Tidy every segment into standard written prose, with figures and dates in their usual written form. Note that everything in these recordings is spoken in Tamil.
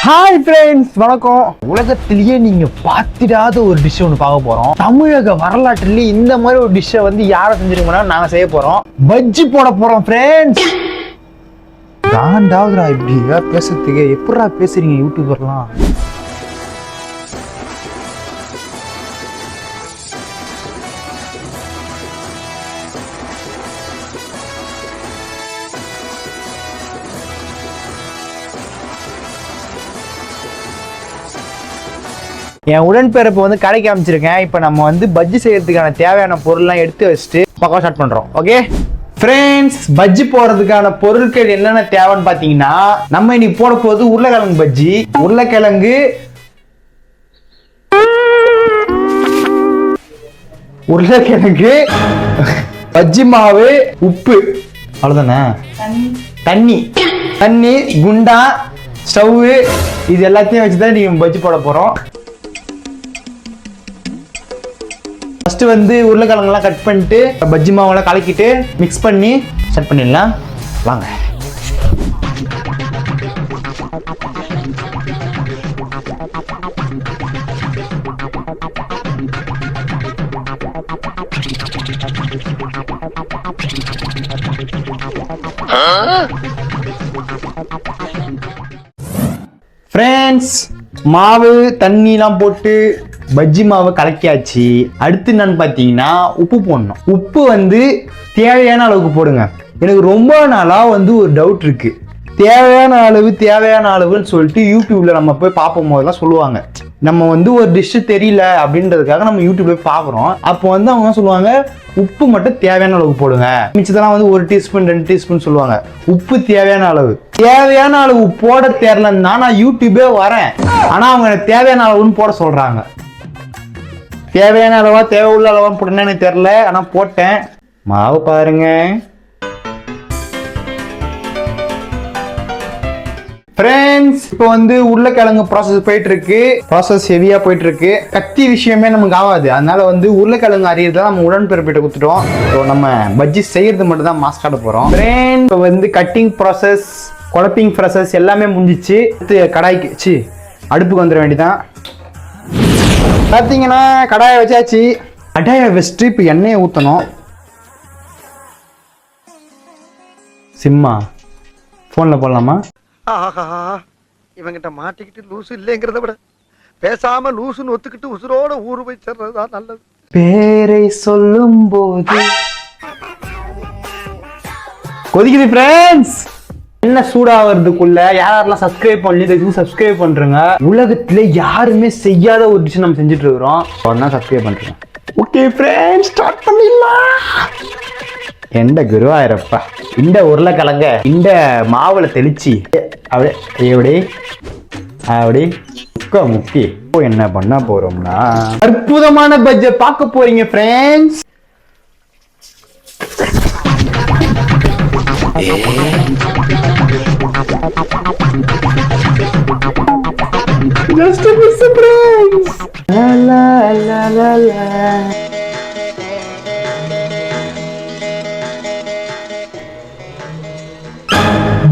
ஹாய் ஃப்ரெண்ட்ஸ், வணக்கம். உலகத்திலேயே நீங்க பார்த்திடாத ஒரு டிஷ் ஒன்று பார்க்க போறோம். தமிழக வரலாற்றிலேயே இந்த மாதிரி ஒரு டிஷ்ஷை வந்து யாரை செஞ்சிருக்கோம்னா நாங்க செய்ய போறோம். பஜ்ஜி போட போறோம் ஃப்ரெண்ட்ஸ். காண்டாவதுரா இப்படி பேசுறதுக்கு. எப்படா பேசுறீங்க யூடியூபர்லாம்? என் உடன்பிறப்பு வந்து கடைக்கு அமைச்சிருக்கேன். இப்போ நம்ம வந்து பஜ்ஜி செய்யறதுக்கான தேவையான பொருள்லாம் எடுத்து வச்சுட்டு பக்கம் ஸ்டார்ட் பண்றோம். ஓகே ஃப்ரெண்ட்ஸ், பஜ்ஜி போடுறதுக்கான பொருட்கள் என்னென்ன தேவைன்னு பார்த்தீங்கன்னா, நம்ம இன்னைக்கு போட போது உருளைக்கிழங்கு பஜ்ஜி. உருளைக்கிழங்கு பஜ்ஜி மாவு, உப்பு, அவ்வளோதானே. தண்ணி, குண்டா, ஸ்டவ்வு, இது எல்லாத்தையும் வச்சுதான் நீங்க பஜ்ஜி போட போறோம். ஃபர்ஸ்ட் வந்து உருளைக்கிழங்கெல்லாம் கட் பண்ணிட்டு பஜ்ஜி மாவெல்லாம் கலக்கிட்டு மிக்ஸ் பண்ணி செட் பண்ணிடலாம். வாங்க. ஃப்ரெண்ட்ஸ், மாவு தண்ணிலாம் போட்டு பஜ்ஜி மாவை கலக்கியாச்சு. அடுத்து என்னன்னு பார்த்தீங்கன்னா உப்பு போடணும். உப்பு வந்து தேவையான அளவுக்கு போடுங்க. எனக்கு ரொம்ப நாளாக வந்து ஒரு டவுட் இருக்கு. தேவையான அளவுன்னு சொல்லிட்டு யூடியூப்ல நம்ம போய் பார்ப்போம் போதெல்லாம் சொல்லுவாங்க. நம்ம வந்து ஒரு டிஷ்ஷு தெரியல அப்படின்றதுக்காக நம்ம யூடியூப்ல போய் பார்க்குறோம். அப்போ வந்து அவங்க சொல்லுவாங்க, உப்பு மட்டும் தேவையான அளவுக்கு போடுங்க, மிச்சதெல்லாம் வந்து 1 டீஸ்பூன் 2 டீஸ்பூன் சொல்லுவாங்க. உப்பு தேவையான அளவு போட தெரியலன்னா நான் யூடியூபே வரேன். ஆனா அவங்க எனக்கு தேவையான அளவுன்னு போட சொல்றாங்க. தேவையான அளவா தேவை உள்ள அளவா போட்டேன்னு எனக்கு தெரியல. ஆனா போட்டேன். மாவு பாருங்க ஃப்ரெண்ட்ஸ். இப்போ வந்து உருளைக்கிழங்கு ப்ராசஸ் போயிட்டு இருக்கு. ப்ராசஸ் ஹெவியா போயிட்டு இருக்கு. கத்தி விஷயமே நமக்கு ஆகாது. அதனால வந்து உருளைக்கிழங்கு அறியறத நம்ம உடன்பிறப்பிட்ட கொடுத்துட்டோம். ஸோ நம்ம பஜ்ஜி செய்யறது மட்டும் தான் மாஸ்க் காட்ட போறோம். ஃப்ரெண்ட்ஸ், இப்போ வந்து கட்டிங் ப்ராசஸ், குழப்பிங் ப்ராசஸ் எல்லாமே முடிஞ்சிச்சு. கடாய்க்கு அடுப்புக்கு வந்துட வேண்டியதான். பார்த்தீங்கன்னா கடாயை வச்சாச்சு. கடாயை வச்சுட்டு இப்போ எண்ணெயை ஊற்றணும். சிம்மா ஃபோனில் போடலாமா? ஆஹா, இவங்கிட்ட மாட்டிக்கிட்டு லூசு இல்லைங்கிறத விட பேசாம லூசுன்னு ஒத்துக்கிட்டு உசுரோட ஊரு போய் சேர்றதுதான் நல்லது. பேரை சொல்லும் போது கொதிக்குது ஃப்ரெண்ட்ஸ். என்ன சூடாகிறதுக்குள்ள யாரெல்லாம் சப்ஸ்கிரைப் பண்ணி சப்ஸ்கிரைப் பண்றேங்க. உலகத்துல யாருமே செய்யாத ஒரு டிஷ் நம்ம செஞ்சுட்டு இருக்கிறோம். உடனே சப்ஸ்கிரைப் பண்றேன். ஓகே ஃப்ரெண்ட்ஸ், ஸ்டார்ட் பண்ணிடலாம். எந்த குருவாயிரப்பா, இந்த உருளைக்கிழங்க இந்த மாவுல தெளிச்சு அப்படி முக்கி என்ன பண்ண போறோம்னா அற்புதமான பஜ்ஜை பார்க்க போறீங்க friends. Just a surprise. La la la la la.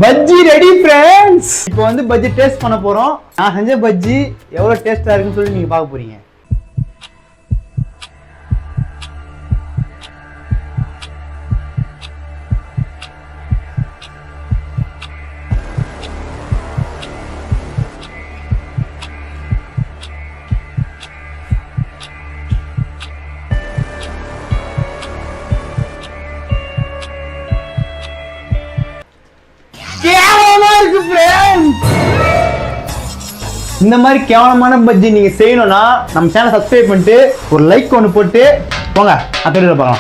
Bajji ready friends. இப்போ வந்து பஜ்ஜி டேஸ்ட் பண்ண போறோம். நான் செஞ்ச பஜ்ஜி எவ்வளவு டேஸ்டா இருக்குன்னு சொல்லி நீங்க பார்க்க போறீங்க. இந்த மாதிரி கேவலமான பஜ்ஜி நீங்க செய்யணும்னா நம்ம சேனல் சப்ஸ்கிரைப் பண்ணிட்டு ஒரு லைக் ஒன்று போட்டு போங்க. பார்க்கலாம்.